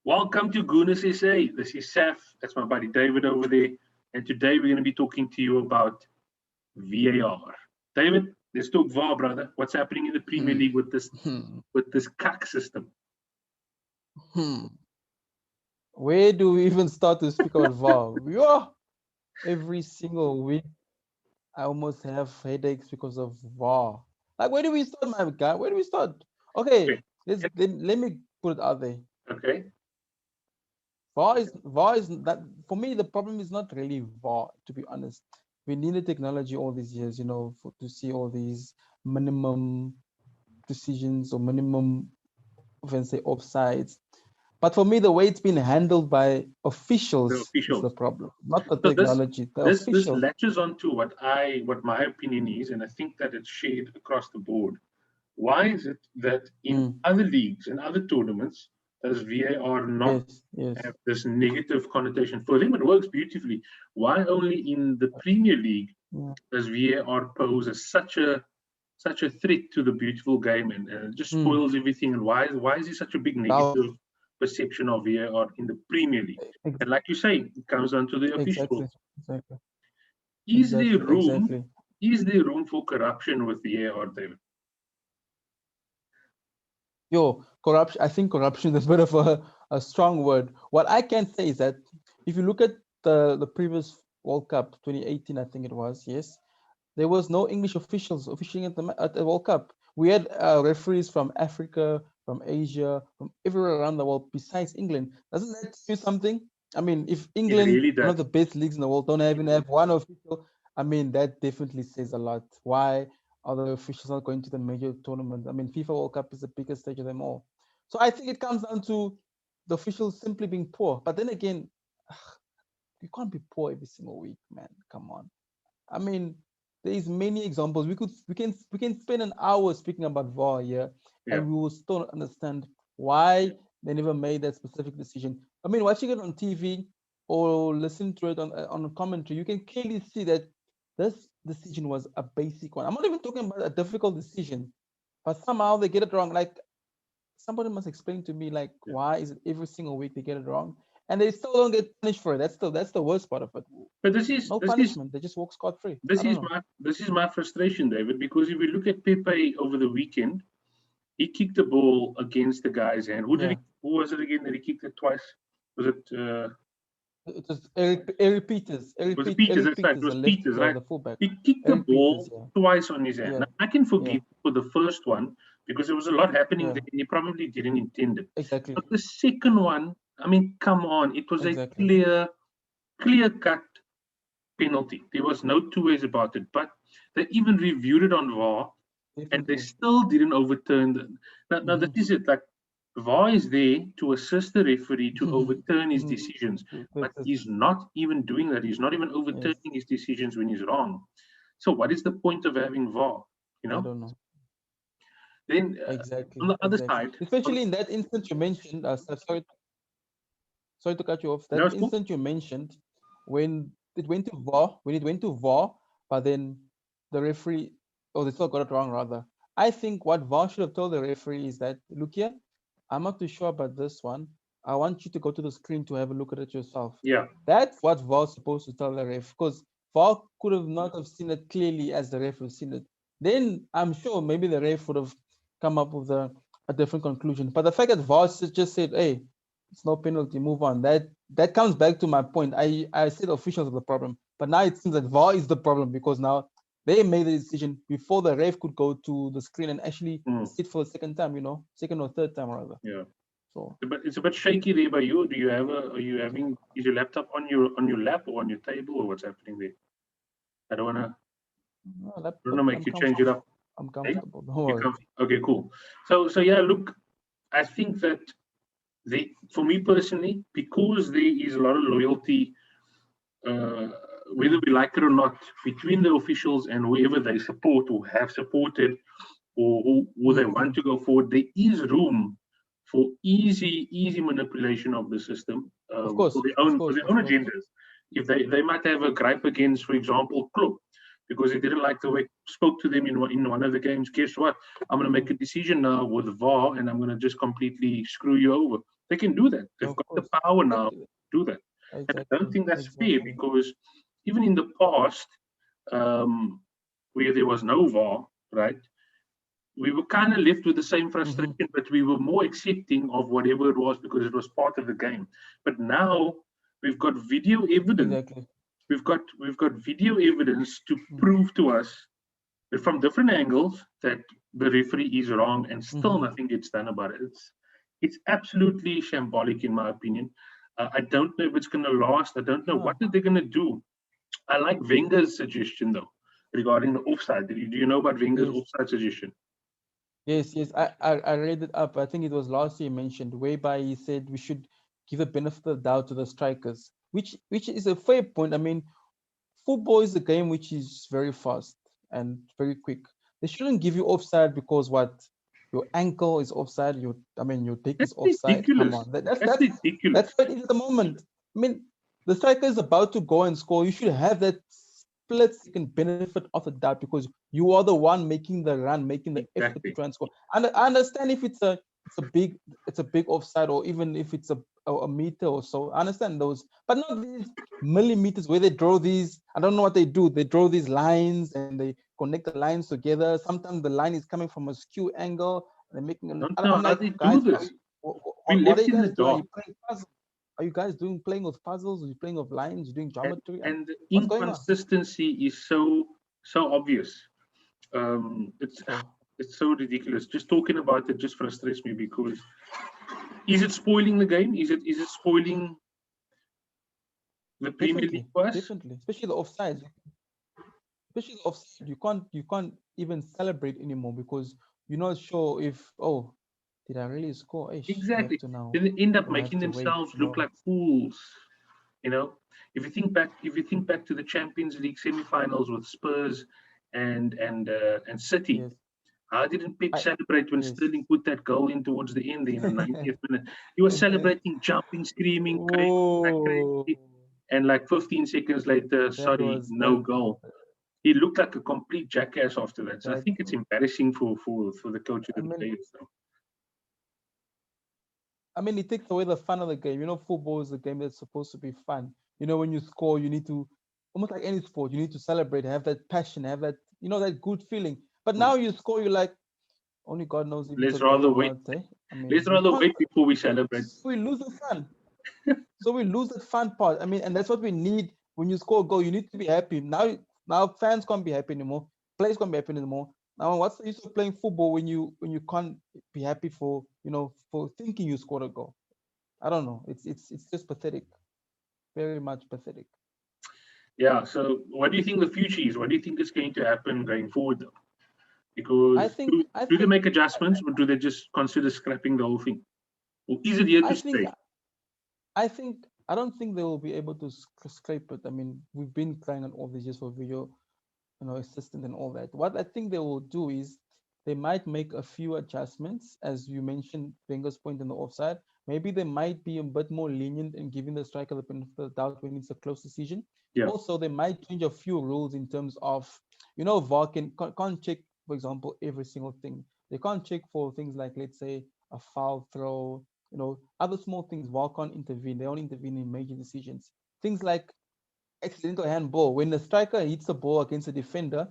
Welcome to Gooners SA. This is Saf. That's my buddy David over there. And today we're going to be talking to you about VAR. David, let's talk VAR, brother. What's happening in the Premier League with this cuck system? Where do we even start to speak about VAR? Every single week, I almost have headaches because of VAR. Like, where do we start, my guy? Where do we start? Okay, let me put it out there. Okay. VAR is that for me. The problem is not really VAR, to be honest. We needed technology all these years, to see all these minimum decisions or minimum, say, offsides. But for me, the way it's been handled by officials is the problem, not the technology. This latches on to what my opinion is, and I think that it's shared across the board. Why is it that in other leagues and other tournaments does VAR not have this negative connotation? For them, it works beautifully. Why only in the Premier League does VAR pose as such a threat to the beautiful game and it just spoils everything? And why is there such a big negative perception of VAR in the Premier League? And like you say, it comes down to the officials. Exactly. Is there room for corruption with VAR, David? Corruption. I think corruption is a bit of a strong word. What I can say is that if you look at the previous World Cup, 2018, I think it was, yes, there was no English officials officiating at the World Cup. We had referees from Africa, from Asia, from everywhere around the world besides England. Doesn't that do something? I mean, if England, really one of the best leagues in the world, don't even have one official, I mean, that definitely says a lot. Why are the officials not going to the major tournament? I mean, FIFA World Cup is the biggest stage of them all. So I think it comes down to the officials simply being poor. But then again, you can't be poor every single week, man. Come on. I mean, there's many examples. We can spend an hour speaking about VAR here, and we will still understand why they never made that specific decision. I mean, watching it on TV or listen to it on a commentary, you can clearly see that this decision was a basic one. I'm not even talking about a difficult decision, but somehow they get it wrong. Like, somebody must explain to me, like, why is it every single week they get it wrong? And they still don't get punished for it. That's the worst part of it. But this is no punishment. They just walk scot-free. This is my frustration, David, because if you look at Pepe over the weekend, he kicked the ball against the guy's hand. Who was it again that he kicked it twice? Was it? It was Eric Peters. It was Peters, that's right. It was Peters, right? The fullback. He kicked the ball twice on his hand. Now, I can forgive for the first one because there was a lot happening there and he probably didn't intend it. Exactly. But the second one, I mean, come on. It was a clear-cut penalty. There was no two ways about it. But they even reviewed it on VAR and they still didn't overturn the. Now that is it. Like, VAR is there to assist the referee to overturn his decisions, but he's not even doing that. He's not even overturning his decisions when he's wrong. So what is the point of having VAR? I don't know. Then on the other side, especially in that instance you mentioned, sorry to cut you off. That instance you mentioned, when it went to VAR, but then the referee, they still got it wrong rather. I think what VAR should have told the referee is that, look here, I'm not too sure about this one. I want you to go to the screen to have a look at it yourself. Yeah. That's what VAR is supposed to tell the ref, because VAR could have not have seen it clearly as the ref has seen it. Then I'm sure maybe the ref would have come up with a different conclusion. But the fact that VAR just said, hey, it's no penalty, move on. That comes back to my point. I said officials are the problem, but now it seems that VAR is the problem because now they made the decision before the ref could go to the screen and actually sit for the second time, second or third time rather. Yeah. So, but it's a bit shaky there by you. Is your laptop on your lap or on your table, or what's happening there? I don't wanna make you change it up. I'm comfortable. Don't worry. Okay, cool. So yeah, look, I think that for me personally, because there is a lot of loyalty, whether we like it or not, between the officials and whoever they support or have supported, or who they want to go forward, there is room for easy manipulation of the system for their own agendas. If they might have a gripe against, for example, Klopp, because they didn't like the way spoke to them in one of the games. Guess what? I'm going to make a decision now with VAR, and I'm going to just completely screw you over. They can do that. They've Of got the course. power But now to do that. And I don't exactly, think that's fair exactly. because even in the past, where there was no VAR, right, we were kind of left with the same Mm-hmm. frustration, but we were more accepting of whatever it was because it was part of the game. But now we've got video evidence. Exactly. We've got video evidence to Mm-hmm. prove to us from different angles that the referee is wrong, and still Mm-hmm. nothing gets done about it. It's absolutely shambolic, in my opinion. I don't know if it's going to last. I don't know what Ah, are they going to do. I like Wenger's suggestion though regarding the offside. Do you know about Wenger's yes. offside suggestion? Yes. I read it up. I think it was last year mentioned, whereby he said we should give a benefit of the doubt to the strikers, which is a fair point. I mean, football is a game which is very fast and very quick. They shouldn't give you offside because what your ankle is offside, your dick That's is offside. Come ridiculous. on, that's That's that's ridiculous. that's what it is at the moment. I mean, the striker is about to go and score. You should have that split-second benefit of the doubt because you are the one making the run, making the effort to Exactly. try and score. And I understand if it's a big offside, or even if it's a meter or so. I understand those, but not these millimeters where they draw these. I don't know what they do. They draw these lines and they connect the lines together. Sometimes the line is coming from a skew angle. They're making. Don't I'm know how like, they do guys, this. what, We what are left you in the guys doing? Are dark. you playing puzzles? Are you guys playing with puzzles? Are you playing with lines? You're doing and geometry? and the What's going on? inconsistency is so obvious. It's So it's so ridiculous. Just talking about it just frustrates me because is it spoiling the game? Is it spoiling the Premier League definitely, for us? definitely, especially the offsides. Especially the offside, you can't even celebrate anymore because you're not sure if, oh, did I really score? Ish, I have Exactly. to now. Then they end up I have making to wait. themselves look like fools. You know, if you think back to the Champions League semi-finals with Spurs and City, Yes, how didn't Pep I celebrate when yes. Sterling put that goal in towards the end in the 90th minute? He was celebrating, jumping, screaming, going like Oh, crazy. And like 15 seconds later, that sorry, was no that goal. He looked like a complete jackass after that. So I that. think it's embarrassing for the coach I and the mean, players. So. it takes away the fun of the game. Football is a game that's supposed to be fun. When you score, you need to, almost like any sport, you need to celebrate, have that passion, have that, that good feeling. But Hmm. now you score, you're like, only God knows if it's a Let's goal rather or wait. not. Eh? Let's You rather can't. wait before we celebrate. So we lose the fun. So we lose that fun part. And that's what we need. When you score a goal, you need to be happy. Now fans can't be happy anymore. Players can't be happy anymore. Now, what's the use of playing football when you can't be happy for thinking you scored a goal? I don't know. It's just pathetic. Very much pathetic. Yeah. So what do you think the future is? What do you think is going to happen going forward, though? I Because think do, I do they think make adjustments or do they just consider scrapping the whole thing? Or is it here to I think stay? I think I don't think they will be able to scrape it. We've been trying on all these years for video, assistant and all that. What I think they will do is they might make a few adjustments, as you mentioned, Wenger's point in the offside. Maybe they might be a bit more lenient in giving the striker the benefit of the doubt when it's a close decision. Yeah. Also, they might change a few rules in terms of, VAR can't check, for example, every single thing. They can't check for things like, let's say, a foul throw, other small things. VAR can't intervene. They only intervene in major decisions. Things like accidental handball. When the striker hits the ball against a defender,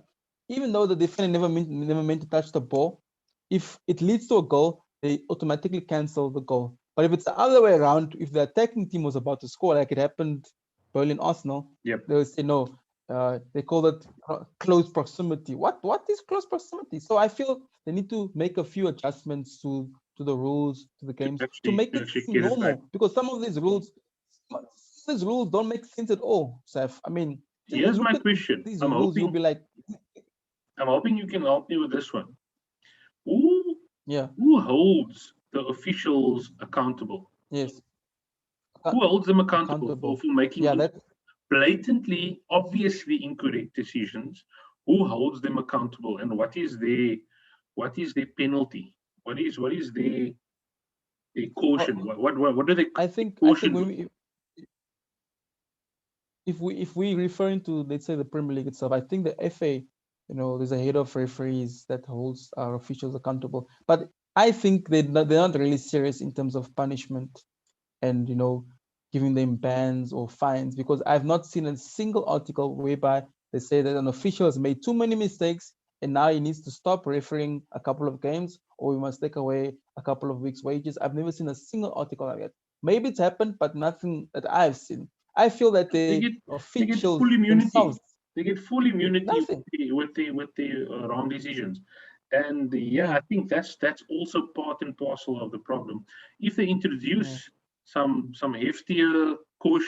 even though the defender never meant to touch the ball, if it leads to a goal, they automatically cancel the goal. But if it's the other way around, if the attacking team was about to score, like it happened Berlin Arsenal, Yep. they would say no. They call it close proximity. What is close proximity? So I feel they need to make a few adjustments to the rules, to the To games, to actually make to it actually seem get it back. normal. Because some of these rules don't make sense at all, Seth. Just Here's look my at question. these I'm rules. You'll hoping be like, I'm hoping you can help me with this one. Who yeah, who holds the officials accountable? yes, Who holds them accountable for, accountable. for making Yeah, that blatantly, obviously incorrect decisions? Who holds them accountable, and what is their penalty? What is their caution? uh, What do they I think caution? when if we referring to, let's say, the Premier League itself, I think the FA, there's a head of referees that holds our officials accountable. But I think they're not really serious in terms of punishment and giving them bans or fines, because I've not seen a single article whereby they say that an official has made too many mistakes and now he needs to stop refereeing a couple of games, or we must take away a couple of weeks' wages. I've never seen a single article like that. Maybe it's happened, but nothing that I've seen. I feel that They the get they get officials full immunity. themselves, They get full immunity nothing. with the wrong decisions. And yeah, Yeah, I think that's also part and parcel of the problem. If they yeah, introduce some heftier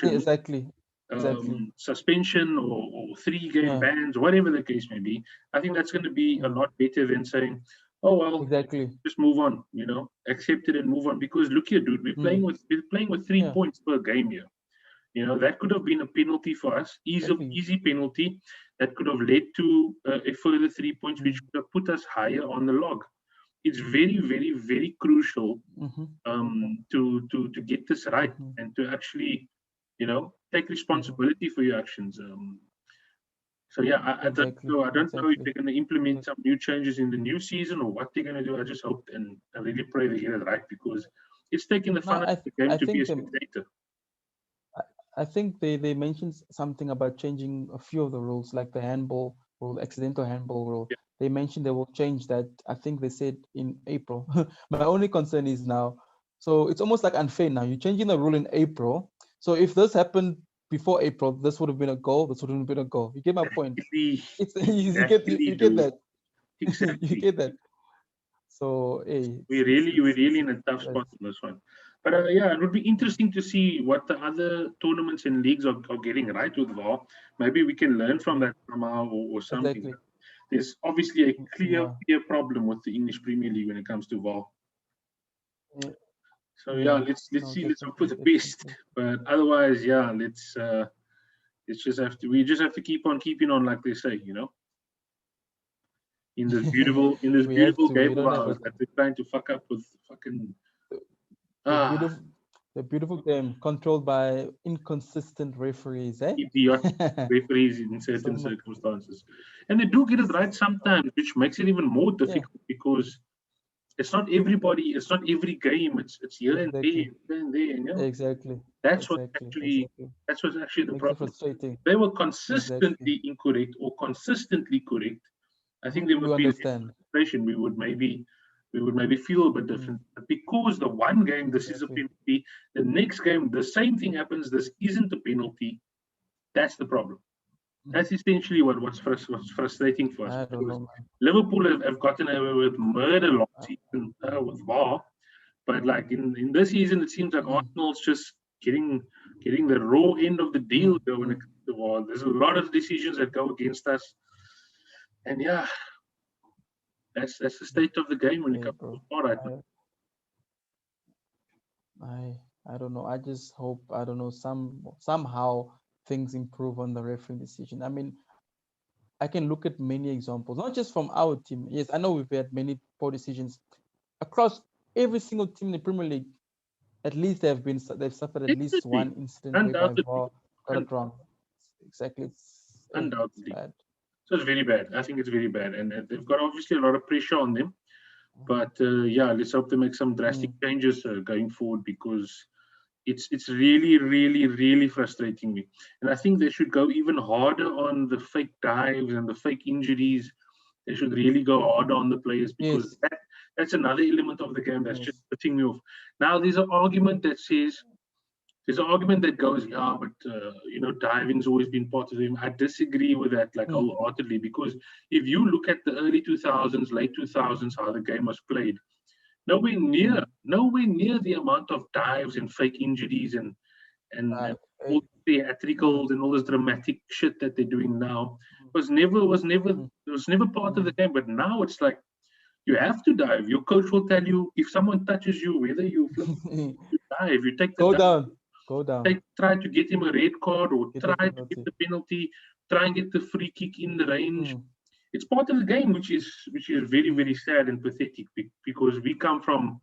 yeah, caution, exactly, exactly. suspension or 3 game Yeah, bans, whatever the case may be, I think that's going to be a mm, lot better than saying, "Oh well, exactly. just move on," accept it and move on. Because look here, dude, Mm, we're playing with three yeah, points per game here. That could have been a penalty for us, exactly. easy penalty that could have led to a further 3 points, which Mm, would have put us higher on the log. It's very, very, very crucial mm-hmm, to get this right mm-hmm, and to actually, take mm-hmm. responsibility for your actions. So yeah, I don't Exactly, know. I don't know if exactly. they're going to implement Exactly. some new changes in the new season or what they're going to do. I just hope and I really pray they get it right, because it's taking the No, fun out of the game I to be a think spectator. I I think they mentioned something about changing a few of the rules, like the handball rule, accidental handball rule. Yeah, They mentioned they will change that. I think they said in April. My only concern is now, so it's almost like unfair now. You're changing the rule in April. So if this happened before April, this would have been a goal. This wouldn't have been a goal. You get my point? exactly, It's exactly, you get dude. that. You Exactly. get that. So hey, We're really in a tough that's, spot on this one. But yeah, it would be interesting to see what the other tournaments and leagues are getting right with VAR. Maybe we can learn from mm, that somehow or something. exactly. There's obviously a Yeah. clear problem with the English Premier League when it comes to VAR. Yeah. So yeah, Yeah. let's No, see. Let's hope for definitely, the best. definitely. But otherwise, yeah, let's just have to we just have to keep on keeping on, like they say, in this We have beautiful to. game We of don't have ours a that they're trying to fuck up with fucking the ah beautiful the beautiful game controlled by inconsistent referees, eh? idiotic referees in certain Some circumstances. And they do get it right sometimes, which makes it even more yeah, difficult because it's not everybody, it's not every game, it's here and there, exactly. here and there, Exactly. that's what Exactly. actually Exactly. that's what's actually the Makes it problem. frustrating. If they were Exactly. consistently incorrect or consistently correct, I think there You would be less understand. frustration. We would maybe feel a bit Mm, different. But because the one game this is a exactly. penalty, the next game the same thing happens, this isn't a penalty, that's the problem. Mm, That's essentially what's frustrating for us, I don't because know, man. Liverpool have gotten away with murder last Uh, season with VAR, but like in this season, it seems like mm, Arsenal's just getting the raw end of the deal mm, though when it mm. comes to VAR. There's a lot of decisions that go against us, and yeah, that's the state of the game when it Hey, comes to bro. VAR right now. I I I don't know. I just hope, I don't know, somehow things improve on the refereeing decision. I mean, I can look at many examples, not just from our team. Yes, I know we've had many poor decisions across every single team in the Premier League. At least they've suffered at least Definitely, one incident whereby undoubtedly, VAR got un- it wrong. Exactly. It's undoubtedly. bad. So it's very bad. I think it's very bad, and they've got obviously a lot of pressure on them. But yeah, let's hope they make some drastic Mm, changes going forward, because it's really, really, really frustrating me. And I think they should go even harder on the fake dives and the fake injuries. They should really go harder on the players, because yes. that's another element of the game that's just Yes. putting me off. Now there's an argument that goes, yeah, but diving's always been part of them. I disagree with that, like, Mm, wholeheartedly, because if you look at the early 2000s, late 2000s, how the game was played, mm. nowhere near the amount of dives and fake injuries and I, all I, mm, theatricals and all this dramatic shit that they're doing now was never part of the mm, game. But now it's like you have to dive. Your coach will tell you if someone touches you, whether you flip, mm. you dive. You take the Go dive. down. Go down. Try to get him a red card or Get the try to get penalty. the penalty. Try and get the free kick in the range. Mm, It's part of the game, which is very, very mm. sad and pathetic, because we come from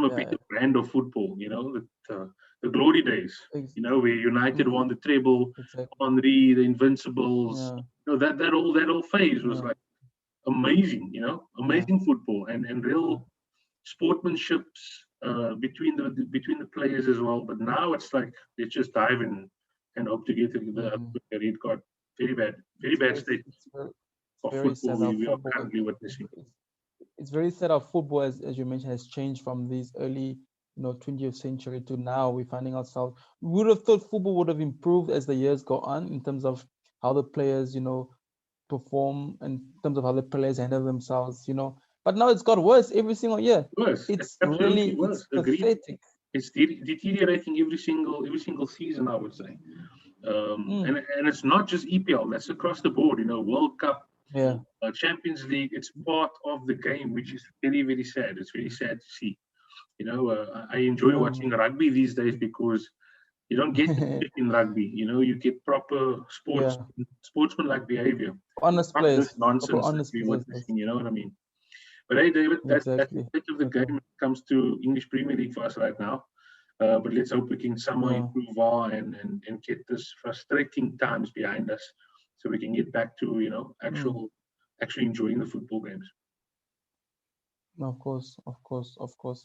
a Yeah. better brand of football, the glory days, Ex- where United mm, won the treble, exactly. Henry, the Invincibles, Yeah. that whole phase was Yeah. like amazing, Yeah. amazing football and real Yeah. sportsmanships between the players as well. But now it's like let's just dive in and hope to get the red card. Very bad state of very football sad how we are football currently witnessing. It's very sad how football, as you mentioned, has changed from these early 20th century to now. We're finding ourselves. We would have thought football would have improved as the years go on in terms of how the players perform, in terms of how the players handle themselves. But now it's got worse every single year. Worse. It's absolutely really worse. it's pathetic. It's deteriorating every single season, I would say. And it's not just EPL. That's across the board. World Cup, Champions League. It's part of the game, which is very, very sad. It's very sad to see. I enjoy watching rugby these days because you don't get it in rugby. You get proper sportsman-like behavior. Honest Not players. this nonsense Honest that we're players. witnessing. You know what I mean? But hey, David, that's the state of the game when it comes to English Premier League for us right now. But let's hope we can somehow improve VAR and get this frustrating times behind us, so we can get back to actually enjoying the football games. Of course,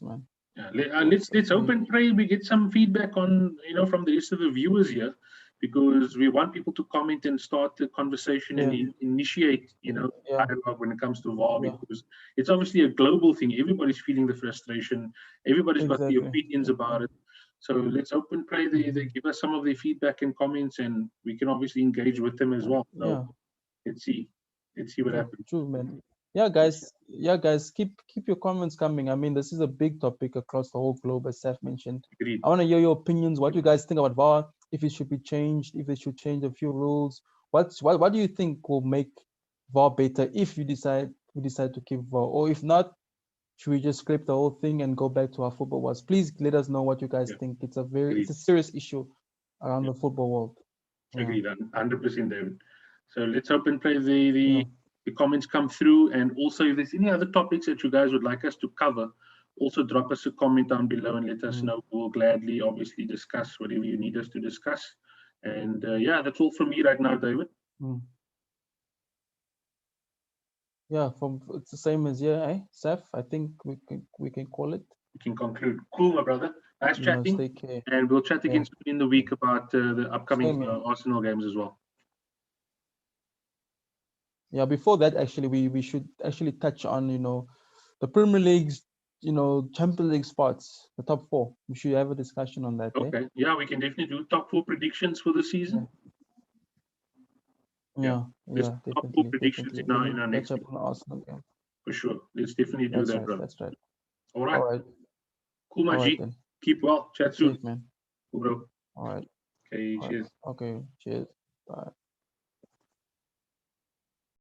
man. Yeah, let's hope and pray we get some feedback on from the rest of the viewers here, because we want people to comment and start the conversation and initiate dialogue when it comes to VAR, because it's obviously a global thing. Everybody's feeling the frustration. Everybody's got the opinions about it. So let's hope and pray they give us some of their feedback and comments, and we can obviously engage with them as well. So let's see what happens. True, man. Yeah, guys, keep your comments coming. I mean, this is a big topic across the whole globe, as Seth mentioned. Agreed. I want to hear your opinions. What you guys think about VAR? If it should be changed, if it should change a few rules. What do you think will make VAR better if we decide to keep VAR, or if not, should we just scrape the whole thing and go back to how football was? Please let us know what you guys think. It's a serious issue around the football world. Agreed, 100%, David. So let's hope and pray the comments come through, and also if there's any other topics that you guys would like us to cover, also drop us a comment down below and let us know. We'll gladly obviously discuss whatever you need us to discuss. And that's all from me right now, David. Yeah, it's the same as Seth. I think we can call it. We can conclude. Cool, my brother. Nice chatting. Take care. And we'll chat again soon in the week about the upcoming Arsenal games as well. Yeah, before that, actually, we should actually touch on the Premier League's Champions League spots, the top 4. We should have a discussion on that. Okay. Yeah, we can definitely do top 4 predictions for the season. Yeah, definitely. Top 4 predictions in our next match up on Arsenal game. For sure. Let's definitely do that, brother. That's right. All right. Cool, my G. Then. Keep well. Chat soon. Cheers, man. Cool, bro. All right. Okay, cheers. Okay, cheers. Bye.